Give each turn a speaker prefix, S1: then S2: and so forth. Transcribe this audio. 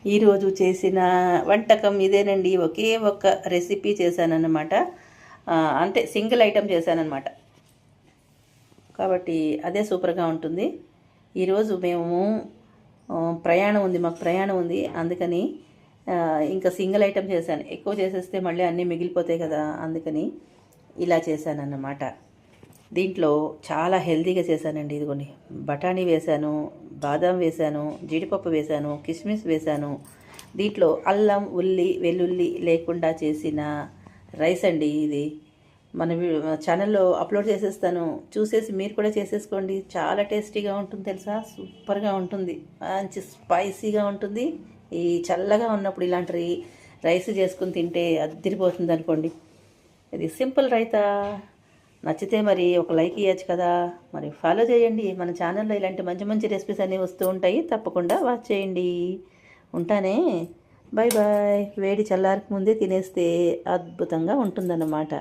S1: ఈరోజు చేసిన వంటకం ఇదేనండి. ఒకే ఒక్క రెసిపీ చేశానన్నమాట. అంటే సింగిల్ ఐటెం చేశానన్నమాట. కాబట్టి అదే సూపర్గా ఉంటుంది. ఈరోజు మేము మాకు ప్రయాణం ఉంది. అందుకని ఇంకా సింగిల్ ఐటెం చేశాను. ఎక్కువ చేసేస్తే మళ్ళీ అన్నీ మిగిలిపోతాయి కదా, అందుకని ఇలా చేశానన్నమాట. దీంట్లో చాలా హెల్తీగా చేశానండి. ఇదిగోండి, బఠానీ వేశాను, బాదం వేశాను, జీడిపప్పు వేశాను, కిస్మిస్ వేశాను. దీంట్లో అల్లం, వెల్లుల్లి లేకుండా చేసిన రైస్ అండి ఇది. మన ఛానల్లో అప్లోడ్ చేసేస్తాను, చూసేసి మీరు కూడా చేసేసుకోండి. చాలా టేస్టీగా ఉంటుంది తెలుసా, సూపర్గా ఉంటుంది, మంచి స్పైసీగా ఉంటుంది. ఈ చల్లగా ఉన్నప్పుడు ఇలాంటి రైస్ చేసుకుని తింటే అద్దరిపోతుంది అనుకోండి. ఇది సింపుల్ రైతా. నచ్చితే మరి ఒక లైక్ ఇవ్వచ్చు కదా, మరి ఫాలో చేయండి. మన ఛానల్లో ఇలాంటి మంచి మంచి రెసిపీస్ అన్నీ వస్తూ ఉంటాయి, తప్పకుండా వాచ్ చేయండి. ఉంటానే, బాయ్ బాయ్. వేడి చల్లారక ముందే తినేస్తే అద్భుతంగా ఉంటుందన్నమాట.